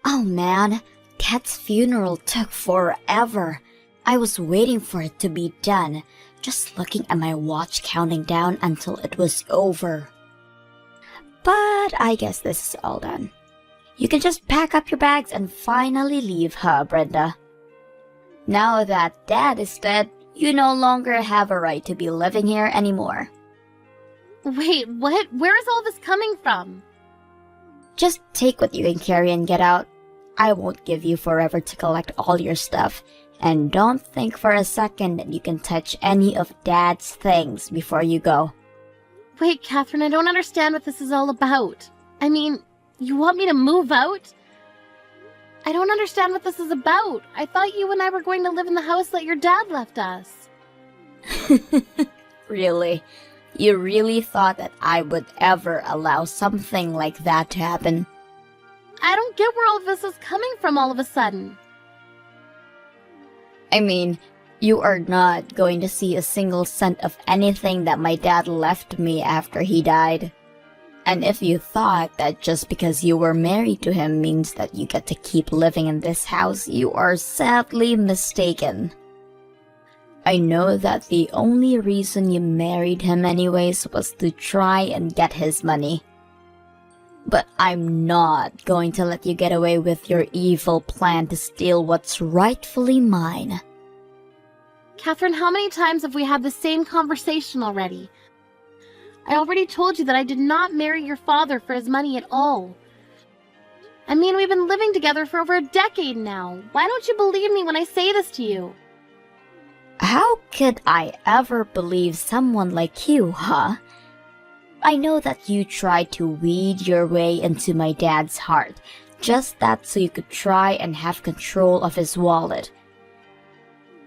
Oh man, Kat's funeral took forever. I was waiting for it to be done, just looking at my watch counting down until it was over. But I guess this is all done. You can just pack up your bags and finally leave, huh, Brenda? Now that Dad is dead, you no longer have a right to be living here anymore. Wait, what? Where is all this coming from? Just take what you can carry and get out. I won't give you forever to collect all your stuff, and don't think for a second that you can touch any of Dad's things before you go. Wait, Catherine, I don't understand what this is all about. I mean, you want me to move out? I don't understand what this is about. I thought you and I were going to live in the house that your dad left us. Really? You really thought that I would ever allow something like that to happen? I don't get where all of this is coming from all of a sudden. I mean, you are not going to see a single cent of anything that my dad left me after he died. And if you thought that just because you were married to him means that you get to keep living in this house, you are sadly mistaken. I know that the only reason you married him anyways was to try and get his money. But I'm not going to let you get away with your evil plan to steal what's rightfully mine. Catherine, how many times have we had the same conversation already? I already told you that I did not marry your father for his money at all. I mean, we've been living together for over a decade now. Why don't you believe me when I say this to you? How could I ever believe someone like you, huh? I know that you tried to weed your way into my dad's heart, just that so you could try and have control of his wallet.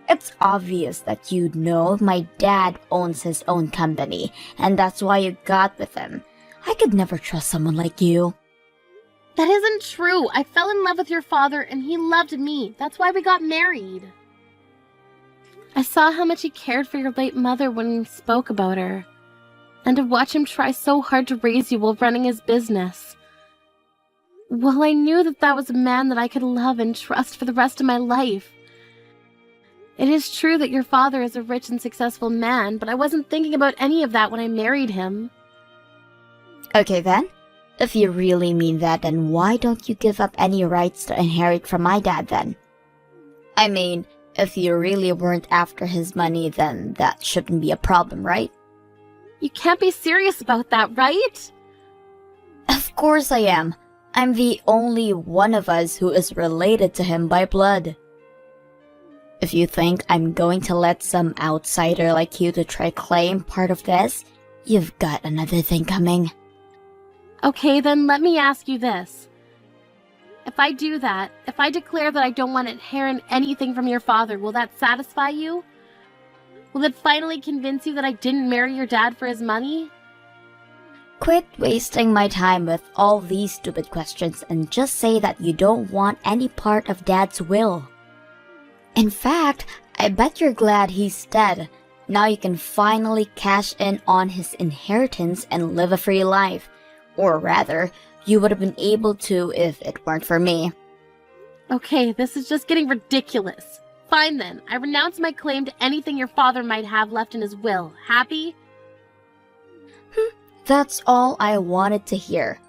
It's obvious that you know my dad owns his own company, and that's why you got with him. I could never trust someone like you. That isn't true. I fell in love with your father, and he loved me. That's why we got married. I saw how much he cared for your late mother when we spoke about her. And to watch him try so hard to raise you while running his business. Well, I knew that that was a man that I could love and trust for the rest of my life. It is true that your father is a rich and successful man, but I wasn't thinking about any of that when I married him. Okay then, if you really mean that, then why don't you give up any rights to inherit from my dad then? I mean, if you really weren't after his money, then that shouldn't be a problem, right? You can't be serious about that, right? Of course I am. I'm the only one of us who is related to him by blood. If you think I'm going to let some outsider like you to try claim part of this, you've got another thing coming. Okay, then let me ask you this. If I do that, if I declare that I don't want to inherit anything from your father, will that satisfy you? Will it finally convince you that I didn't marry your dad for his money? Quit wasting my time with all these stupid questions and just say that you don't want any part of Dad's will. In fact, I bet you're glad he's dead. Now you can finally cash in on his inheritance and live a free life. Or rather, you would have been able to if it weren't for me. Okay, this is just getting ridiculous. Fine then, I renounce my claim to anything your father might have left in his will. Happy? That's all I wanted to hear.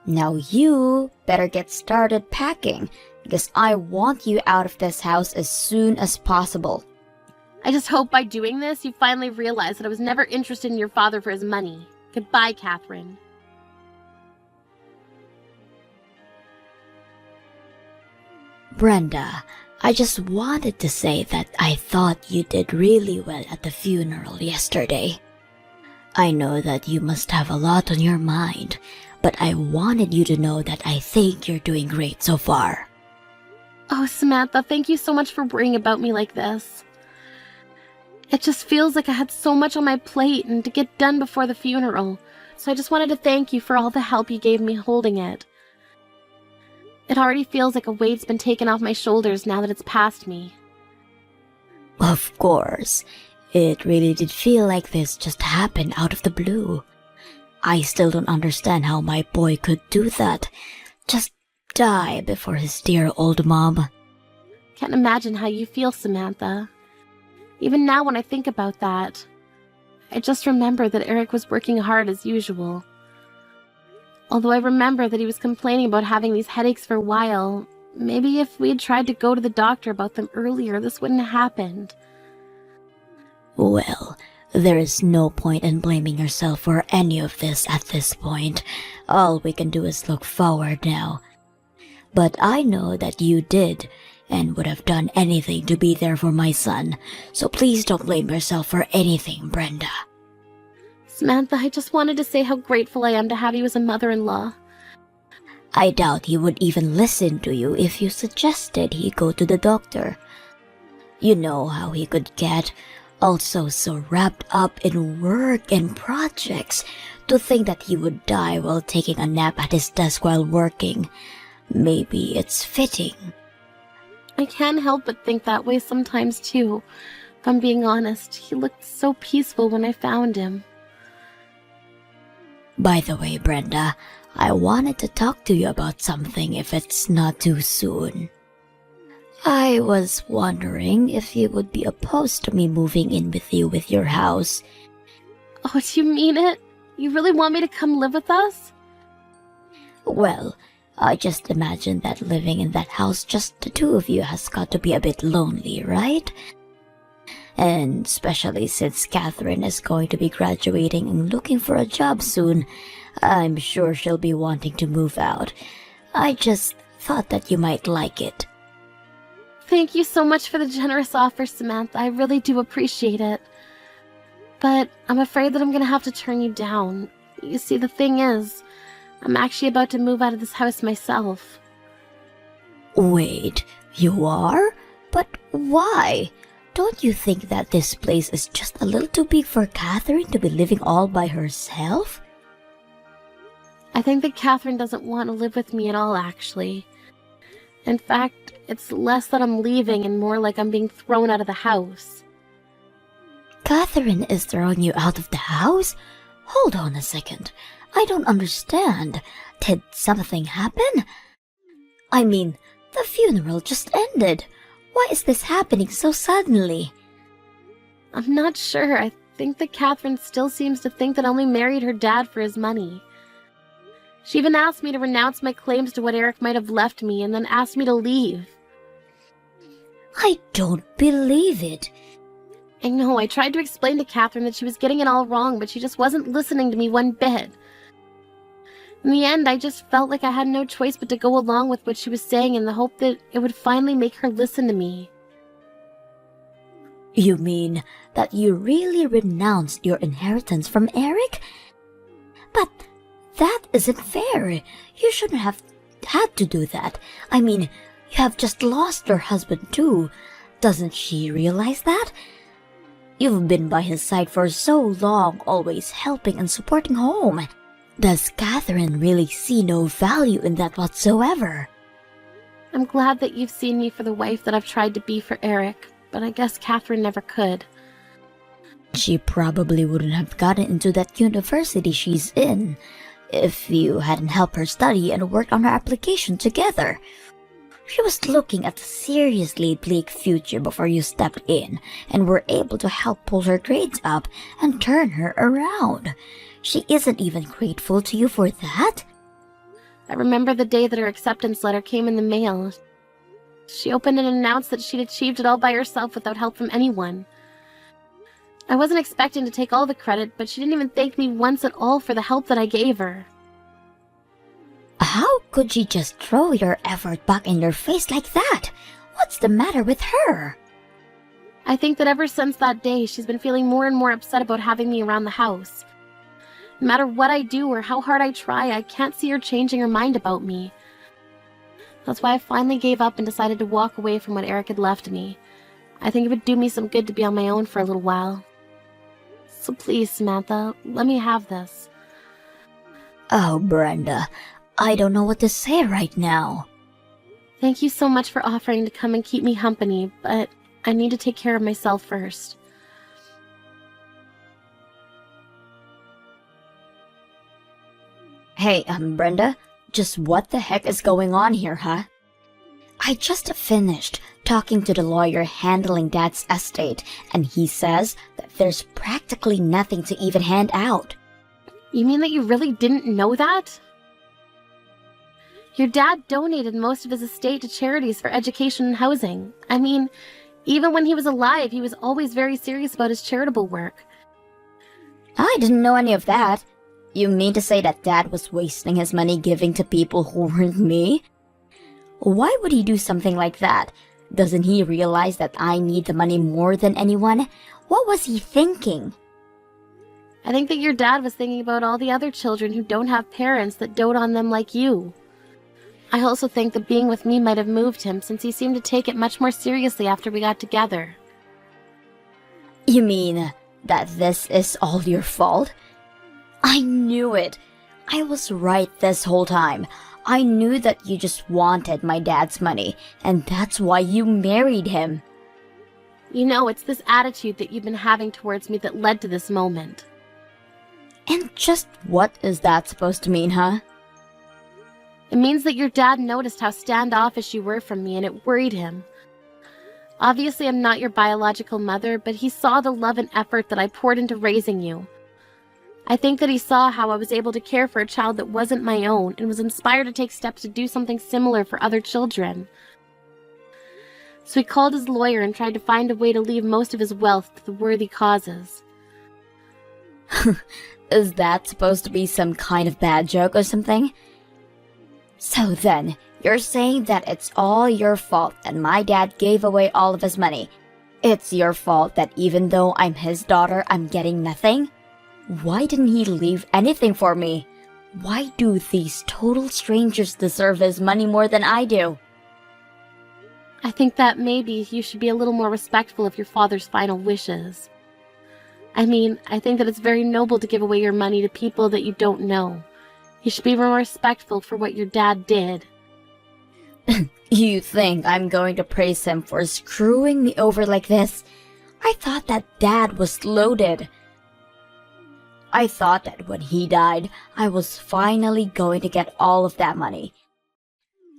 Now you better get started packing, because I want you out of this house as soon as possible. I just hope by doing this, you finally realize that I was never interested in your father for his money. Goodbye, Catherine. Brenda, I just wanted to say that I thought you did really well at the funeral yesterday. I know that you must have a lot on your mind, but I wanted you to know that I think you're doing great so far. Oh, Samantha, thank you so much for worrying about me like this. It just feels like I had so much on my plate and to get done before the funeral, so I just wanted to thank you for all the help you gave me holding it. It already feels like a weight's been taken off my shoulders now that it's past me. Of course. It really did feel like this just happened out of the blue. I still don't understand how my boy could do that. Just die before his dear old mom. Can't imagine how you feel, Samantha. Even now when I think about that, I just remember that Eric was working hard as usual. Although I remember that he was complaining about having these headaches for a while, maybe if we had tried to go to the doctor about them earlier, this wouldn't have happened. Well, there is no point in blaming yourself for any of this at this point. All we can do is look forward now. But I know that you did, and would have done anything to be there for my son, so please don't blame yourself for anything, Brenda. Samantha, I just wanted to say how grateful I am to have you as a mother-in-law. I doubt he would even listen to you if you suggested he go to the doctor. You know how he could get, also so wrapped up in work and projects, to think that he would die while taking a nap at his desk while working. Maybe it's fitting. I can't help but think that way sometimes too. If I'm being honest, he looked so peaceful when I found him. By the way, Brenda, I wanted to talk to you about something if it's not too soon. I was wondering if you would be opposed to me moving in with you with your house. Oh, do you mean it? You really want me to come live with us? Well, I just imagine that living in that house just the two of you has got to be a bit lonely, right? And especially since Catherine is going to be graduating and looking for a job soon, I'm sure she'll be wanting to move out. I just thought that you might like it. Thank you so much for the generous offer, Samantha. I really do appreciate it. But I'm afraid that I'm going to have to turn you down. You see, the thing is, I'm actually about to move out of this house myself. Wait, you are? But why? Don't you think that this place is just a little too big for Catherine to be living all by herself? I think that Catherine doesn't want to live with me at all, actually. In fact, it's less that I'm leaving and more like I'm being thrown out of the house. Catherine is throwing you out of the house? Hold on a second. I don't understand. Did something happen? I mean, the funeral just ended. Why is this happening so suddenly? I'm not sure. I think that Catherine still seems to think that I only married her dad for his money. She even asked me to renounce my claims to what Eric might have left me and then asked me to leave. I don't believe it. I know, I tried to explain to Catherine that she was getting it all wrong, but she just wasn't listening to me one bit. In the end, I just felt like I had no choice but to go along with what she was saying in the hope that it would finally make her listen to me. You mean that you really renounced your inheritance from Eric? But that isn't fair. You shouldn't have had to do that. I mean, you have just lost your husband too. Doesn't she realize that? You've been by his side for so long, always helping and supporting home. Does Catherine really see no value in that whatsoever? I'm glad that you've seen me for the wife that I've tried to be for Eric, but I guess Catherine never could. She probably wouldn't have gotten into that university she's in if you hadn't helped her study and worked on her application together. She was looking at a seriously bleak future before you stepped in and were able to help pull her grades up and turn her around. She isn't even grateful to you for that? I remember the day that her acceptance letter came in the mail. She opened and announced that she'd achieved it all by herself without help from anyone. I wasn't expecting to take all the credit, but she didn't even thank me once at all for the help that I gave her. How could she just throw your effort back in your face like that? What's the matter with her? I think that ever since that day, she's been feeling more and more upset about having me around the house. No matter what I do or how hard I try, I can't see her changing her mind about me. That's why I finally gave up and decided to walk away from what Eric had left me. I think it would do me some good to be on my own for a little while. So please, Samantha, let me have this. Oh, Brenda, I don't know what to say right now. Thank you so much for offering to come and keep me company, but I need to take care of myself first. Hey, Brenda, Just what the heck is going on here, huh? I just finished talking to the lawyer handling Dad's estate, and he says that there's practically nothing to even hand out. You mean that you really didn't know that? Your dad donated most of his estate to charities for education and housing. I mean, even when he was alive, he was always very serious about his charitable work. I didn't know any of that. You mean to say that Dad was wasting his money giving to people who weren't me? Why would he do something like that? Doesn't he realize that I need the money more than anyone? What was he thinking? I think that your dad was thinking about all the other children who don't have parents that dote on them like you. I also think that being with me might have moved him, since he seemed to take it much more seriously after we got together. You mean that this is all your fault? I knew it. I was right this whole time. I knew that you just wanted my dad's money, and that's why you married him. You know, it's this attitude that you've been having towards me that led to this moment. And just what is that supposed to mean, huh? It means that your dad noticed how standoffish you were from me, and it worried him. Obviously, I'm not your biological mother, but he saw the love and effort that I poured into raising you. I think that he saw how I was able to care for a child that wasn't my own, and was inspired to take steps to do something similar for other children. So he called his lawyer and tried to find a way to leave most of his wealth to the worthy causes. Is that supposed to be some kind of bad joke or something? So then, you're saying that it's all your fault that my dad gave away all of his money. It's your fault that even though I'm his daughter, I'm getting nothing? Why didn't he leave anything for me? Why do these total strangers deserve his money more than I do? I think that maybe you should be a little more respectful of your father's final wishes. I mean, I think that it's very noble to give away your money to people that you don't know. You should be more respectful for what your dad did. You think I'm going to praise him for screwing me over like this? I thought that Dad was loaded. I thought that when he died, I was finally going to get all of that money.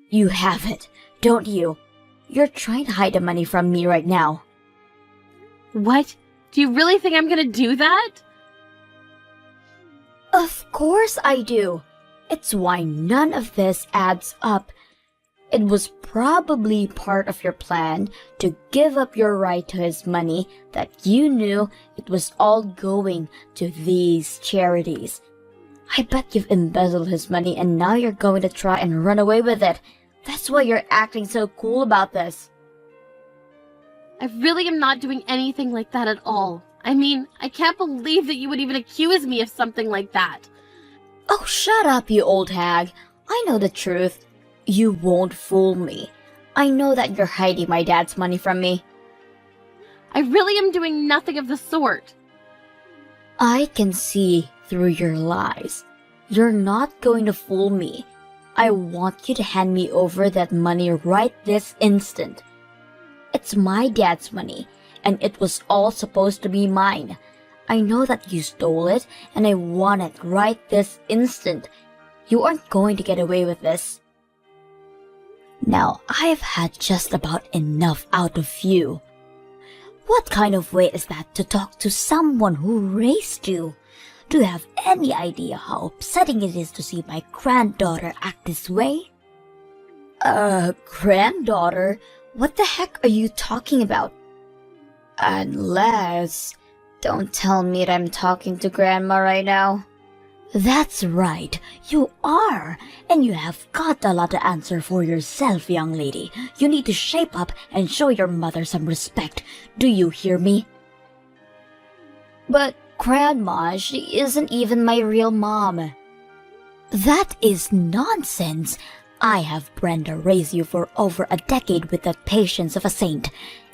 You have it, don't you? You're trying to hide the money from me right now. What? Do you really think I'm gonna do that? Of course I do. It's why none of this adds up. It was probably part of your plan to give up your right to his money that you knew it was all going to these charities. I bet you've embezzled his money and now you're going to try and run away with it. That's why you're acting so cool about this. I really am not doing anything like that at all. I mean, I can't believe that you would even accuse me of something like that. Oh, shut up, you old hag. I know the truth. You won't fool me. I know that you're hiding my dad's money from me. I really am doing nothing of the sort. I can see through your lies. You're not going to fool me. I want you to hand me over that money right this instant. It's my dad's money, and it was all supposed to be mine. I know that you stole it, and I want it right this instant. You aren't going to get away with this. Now, I've had just about enough out of you. What kind of way is that to talk to someone who raised you? Do you have any idea how upsetting it is to see my granddaughter act this way? Granddaughter? What the heck are you talking about? Unless... Don't tell me that I'm talking to Grandma right now. That's right, you are. And you have got a lot to answer for yourself, young lady. You need to shape up and show your mother some respect. Do you hear me? But, Grandma, she isn't even my real mom. That is nonsense. I have Brenda raise you for over a decade with the patience of a saint.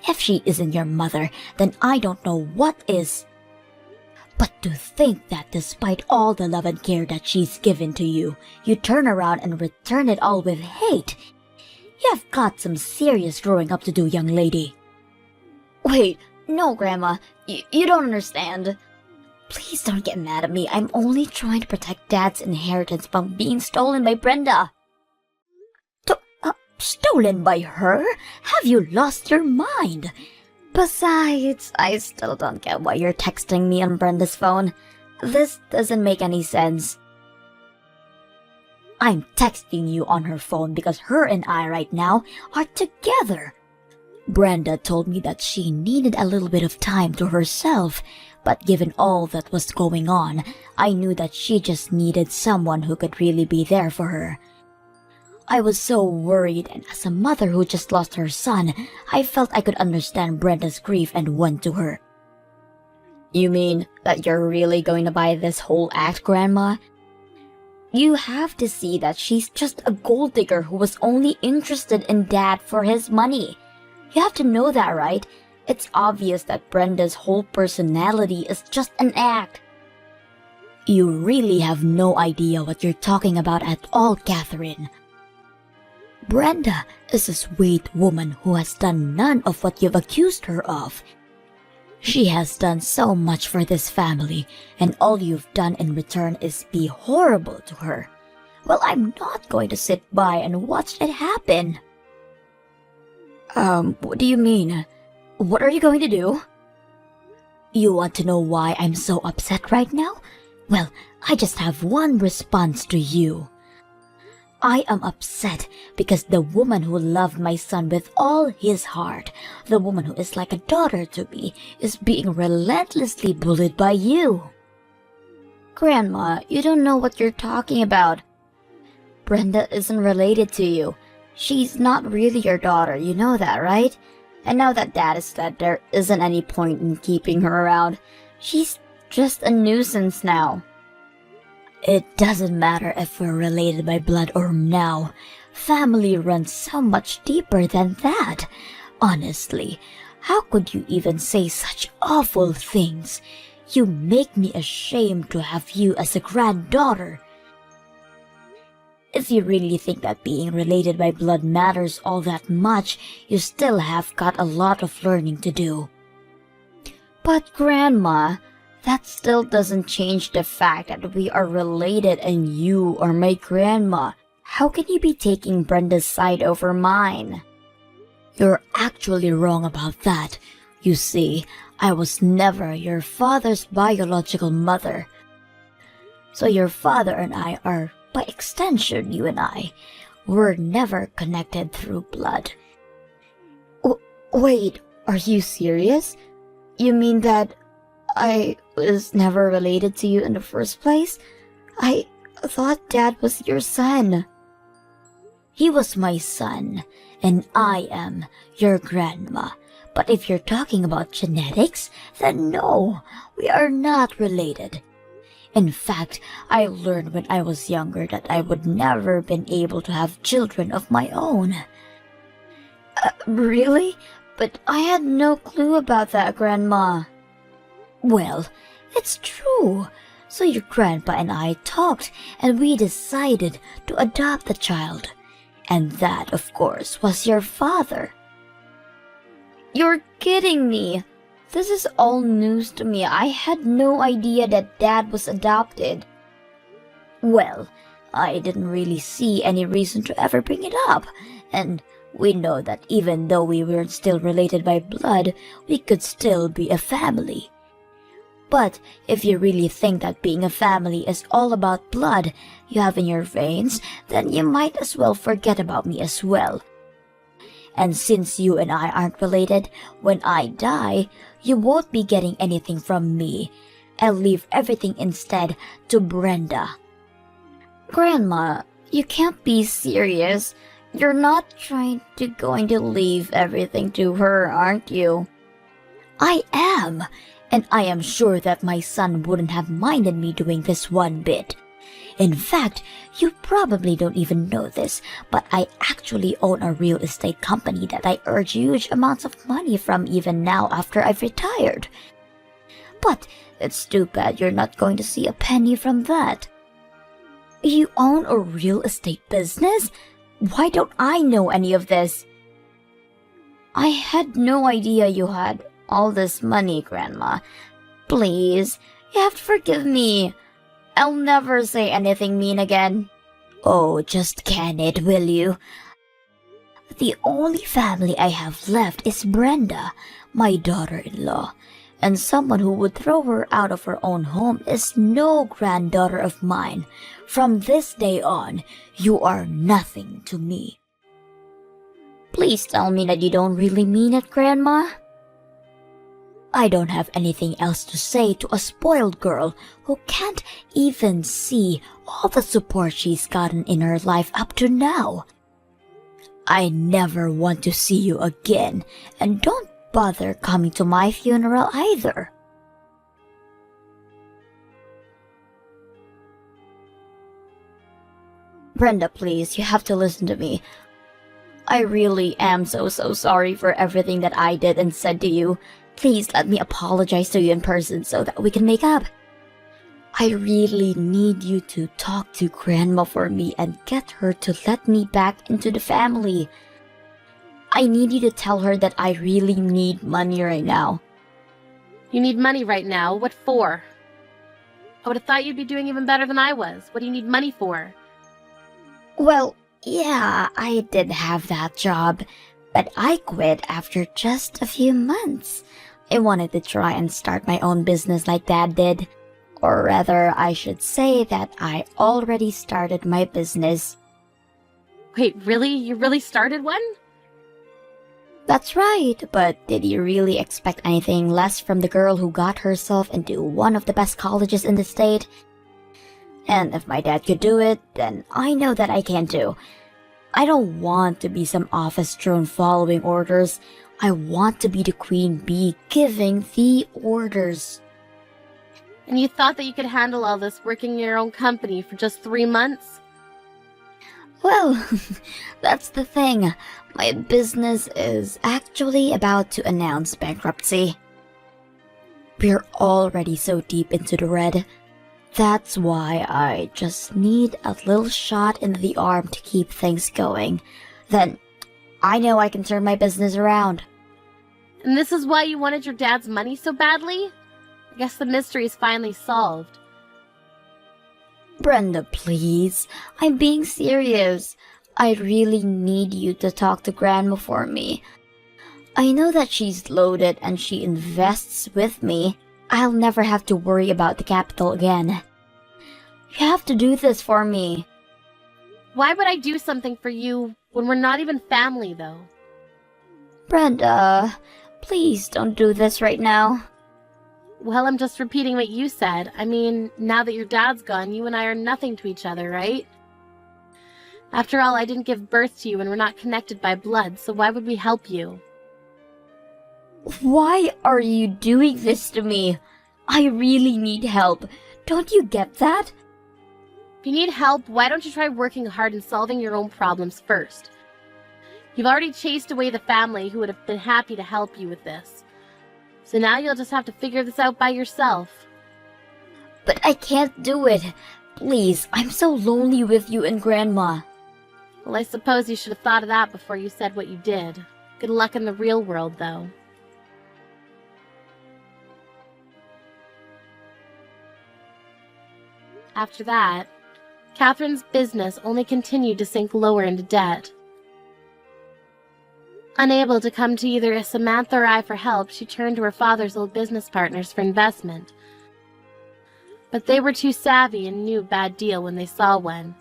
If she isn't your mother, then I don't know what is. But to think that despite all the love and care that she's given to you, you turn around and return it all with hate. You've got some serious growing up to do, young lady. Wait, no, Grandma. You don't understand. Please don't get mad at me. I'm only trying to protect Dad's inheritance from being stolen by Brenda. Stolen by her? Have you lost your mind? Besides, I still don't get why you're texting me on Brenda's phone. This doesn't make any sense. I'm texting you on her phone because her and I right now are together. Brenda told me that she needed a little bit of time to herself, but given all that was going on, I knew that she just needed someone who could really be there for her. I was so worried, and as a mother who just lost her son, I felt I could understand Brenda's grief and went to her. You mean that you're really going to buy this whole act, Grandma? You have to see that she's just a gold digger who was only interested in Dad for his money. You have to know that, right? It's obvious that Brenda's whole personality is just an act. You really have no idea what you're talking about at all, Catherine. Brenda is a sweet woman who has done none of what you've accused her of. She has done so much for this family, and all you've done in return is be horrible to her. Well, I'm not going to sit by and watch it happen. What do you mean? What are you going to do? You want to know why I'm so upset right now? Well, I just have one response to you. I am upset because the woman who loved my son with all his heart, the woman who is like a daughter to me, is being relentlessly bullied by you. Grandma, you don't know what you're talking about. Brenda isn't related to you. She's not really your daughter, you know that, right? And now that Dad is dead, there isn't any point in keeping her around. She's just a nuisance now. It doesn't matter if we're related by blood or now. Family runs so much deeper than that. Honestly, how could you even say such awful things? You make me ashamed to have you as a granddaughter. If you really think that being related by blood matters all that much, you still have got a lot of learning to do. But Grandma, that still doesn't change the fact that we are related and you are my grandma. How can you be taking Brenda's side over mine? You're actually wrong about that. You see, I was never your father's biological mother. So your father and I are, by extension, you and I, were never connected through blood. Wait, are you serious? You mean that I was never related to you in the first place? I thought Dad was your son. He was my son, and I am your grandma. But if you're talking about genetics, then no, we are not related. In fact, I learned when I was younger that I would never been able to have children of my own. Really? But I had no clue about that, Grandma. Well, it's true. So your grandpa and I talked, and we decided to adopt the child. And that, of course, was your father. You're kidding me. This is all news to me. I had no idea that Dad was adopted. Well, I didn't really see any reason to ever bring it up. And we know that even though we weren't still related by blood, we could still be a family. But if you really think that being a family is all about blood you have in your veins, then you might as well forget about me as well. And since you and I aren't related, when I die, you won't be getting anything from me. I'll leave everything instead to Brenda. Grandma, you can't be serious. You're not going to leave everything to her, aren't you? I am. And I am sure that my son wouldn't have minded me doing this one bit. In fact, you probably don't even know this, but I actually own a real estate company that I earn huge amounts of money from even now after I've retired. But it's too bad you're not going to see a penny from that. You own a real estate business? Why don't I know any of this? I had no idea you had all this money, Grandma. Please, You have to forgive me. I'll never say anything mean again. Oh, just can it, will you? The only family I have left is Brenda, my daughter-in-law, and someone who would throw her out of her own home is no granddaughter of mine. From this day on, you are nothing to me. Please tell me that you don't really mean it, Grandma. I don't have anything else to say to a spoiled girl who can't even see all the support she's gotten in her life up to now. I never want to see you again, and don't bother coming to my funeral either. Brenda, please, you have to listen to me. I really am so sorry for everything that I did and said to you. Please let me apologize to you in person so that we can make up. I really need you to talk to Grandma for me and get her to let me back into the family. I need you to tell her that I really need money right now. You need money right now? What for? I would have thought you'd be doing even better than I was. What do you need money for? Well, yeah, I did have that job, but I quit after just a few months. I wanted to try and start my own business like Dad did. Or rather, I should say that I already started my business. Wait, really? You really started one? That's right, but did you really expect anything less from the girl who got herself into one of the best colleges in the state? And if my dad could do it, then I know that I can too. I don't want to be some office drone following orders. I want to be the queen bee giving the orders. And you thought that you could handle all this working in your own company for just 3 months? Well, that's the thing. My business is actually about to announce bankruptcy. We're already so deep into the red. That's why I just need a little shot in the arm to keep things going. Then, I know I can turn my business around. And this is why you wanted your dad's money so badly? I guess the mystery is finally solved. Brenda, please. I'm being serious. I really need you to talk to Grandma for me. I know that she's loaded and she invests with me. I'll never have to worry about the capital again. You have to do this for me. Why would I do something for you when we're not even family, though? Brenda, please don't do this right now. Well, I'm just repeating what you said. I mean, now that your dad's gone, you and I are nothing to each other, right? After all, I didn't give birth to you and we're not connected by blood, so why would we help you? Why are you doing this to me? I really need help. Don't you get that? If you need help, why don't you try working hard and solving your own problems first? You've already chased away the family who would have been happy to help you with this. So now you'll just have to figure this out by yourself. But I can't do it. Please, I'm so lonely with you and Grandma. Well, I suppose you should have thought of that before you said what you did. Good luck in the real world, though. After that, Catherine's business only continued to sink lower into debt. Unable to come to either Samantha or I for help, she turned to her father's old business partners for investment. But they were too savvy and knew a bad deal when they saw one.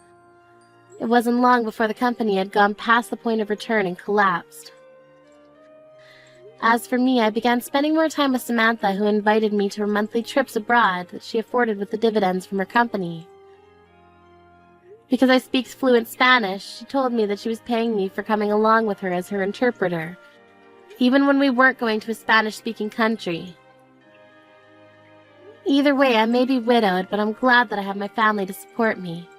It wasn't long before the company had gone past the point of return and collapsed. As for me, I began spending more time with Samantha, who invited me to her monthly trips abroad that she afforded with the dividends from her company. Because I speak fluent Spanish, she told me that she was paying me for coming along with her as her interpreter, even when we weren't going to a Spanish-speaking country. Either way, I may be widowed, but I'm glad that I have my family to support me.